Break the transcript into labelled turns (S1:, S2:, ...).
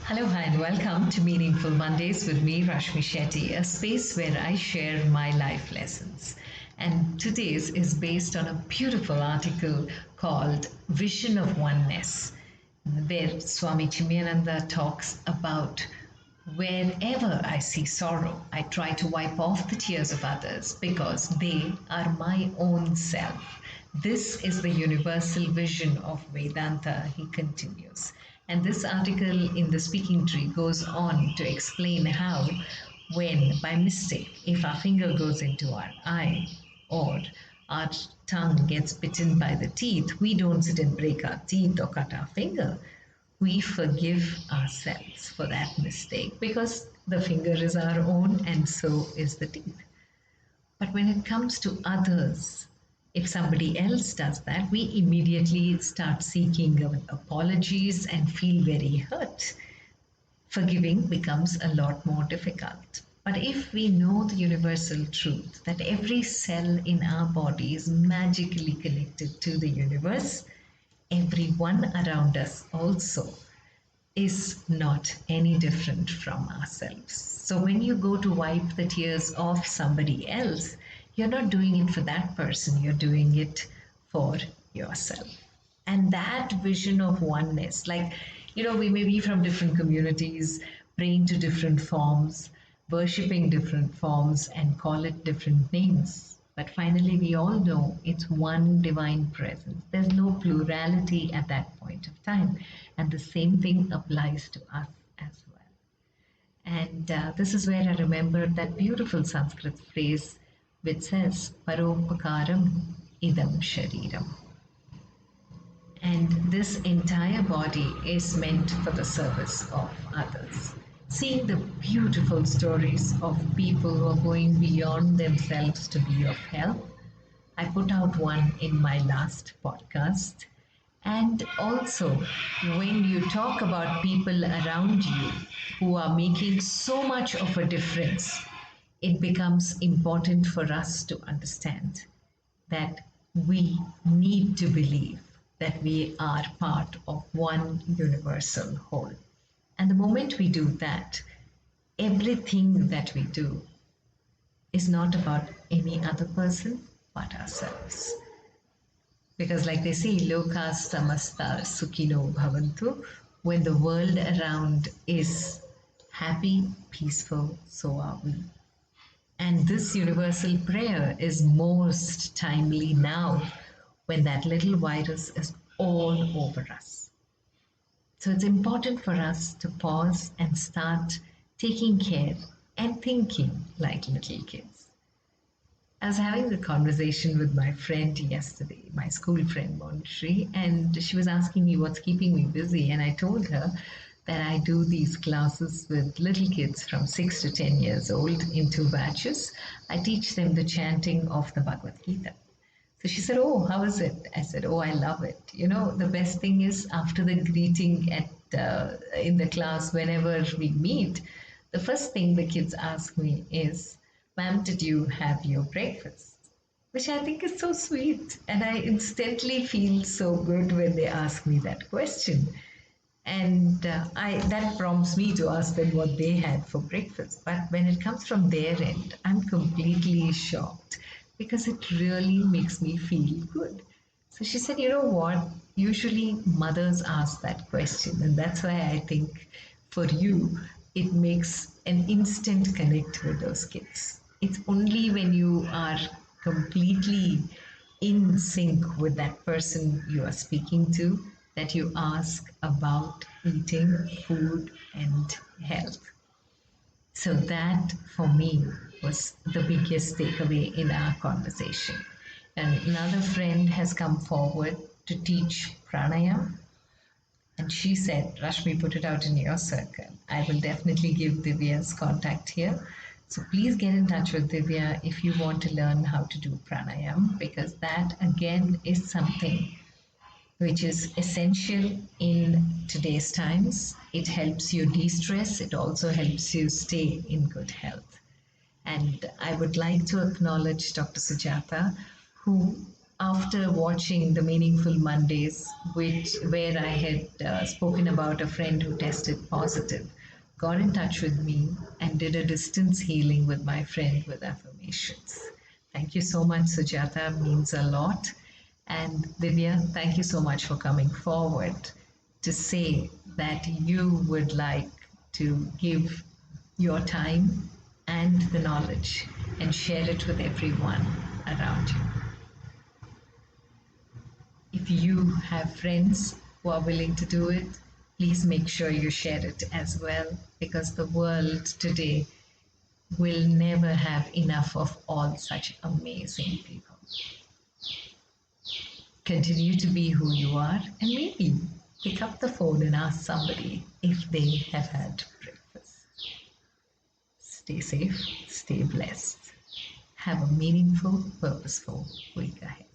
S1: Hello, hi, and welcome to Meaningful Mondays with me, Rashmi Shetty, a space where I share my life lessons. And today's is based on a beautiful article called Vision of Oneness, where Swami Chinmayananda talks about whenever I see sorrow, I try to wipe off the tears of others because they are my own self. This is the universal vision of Vedanta, he continues. And this article in the Speaking Tree goes on to explain how, when by mistake, if our finger goes into our eye or our tongue gets bitten by the teeth, we don't sit and break our teeth or cut our finger. We forgive ourselves for that mistake because the finger is our own and so is the teeth. But when it comes to others, if somebody else does that, we immediately start seeking apologies and feel very hurt. Forgiving becomes a lot more difficult. But if we know the universal truth that every cell in our body is magically connected to the universe, everyone around us also is not any different from ourselves. So when you go to wipe the tears off somebody else, you're not doing it for that person, you're doing it for yourself. And that vision of oneness, we may be from different communities, praying to different forms, worshipping different forms, and call it different names. But finally, we all know it's one divine presence. There's no plurality at that point of time. And the same thing applies to us as well. And this is where I remember that beautiful Sanskrit phrase which says, Paropakaram idam shariram. And this entire body is meant for the service of others. Seeing the beautiful stories of people who are going beyond themselves to be of help. I put out one in my last podcast. And also, when you talk about people around you who are making so much of a difference, it becomes important for us to understand that we need to believe that we are part of one universal whole. And the moment we do that, everything that we do is not about any other person but ourselves. Because, like they say, loka samasta sukhino bhavantu, when the world around is happy, peaceful, so are we. And this universal prayer is most timely now when that little virus is all over us. So it's important for us to pause and start taking care and thinking like little kids. I was having a conversation with my friend yesterday, my school friend Monshri, and she was asking me what's keeping me busy. And I told her that I do these classes with little kids from 6 to 10 years old in 2 batches. I teach them the chanting of the Bhagavad Gita. So she said, "Oh, how is it?" I said, "Oh, I love it. You know, the best thing is after the greeting in the class, whenever we meet, the first thing the kids ask me is, 'Ma'am, did you have your breakfast?'" Which I think is so sweet. And I instantly feel so good when they ask me that question. And that prompts me to ask them what they had for breakfast. But when it comes from their end, I'm completely shocked because it really makes me feel good. So she said, "You know what? Usually mothers ask that question. And that's why I think for you, it makes an instant connect with those kids. It's only when you are completely in sync with that person you are speaking to that you ask about eating, food, and health. So that for me was the biggest takeaway in our conversation. And another friend has come forward to teach pranayam. And she said, "Rashmi, put it out in your circle. I will definitely give Divya's contact here. So please get in touch with Divya if you want to learn how to do pranayam, because that again is something which is essential in today's times. It helps you de stress, it also helps you stay in good health. And I would like to acknowledge Dr. Sujata, who after watching the Meaningful Mondays, where I had spoken about a friend who tested positive, got in touch with me and did a distance healing with my friend with affirmations. Thank you so much, Sujata. Means a lot. And Divya, thank you so much for coming forward to say that you would like to give your time and the knowledge and share it with everyone around you. If you have friends who are willing to do it, please make sure you share it as well, because the world today will never have enough of all such amazing people. Continue to be who you are, and maybe pick up the phone and ask somebody if they have had breakfast. Stay safe, stay blessed. Have a meaningful, purposeful week ahead.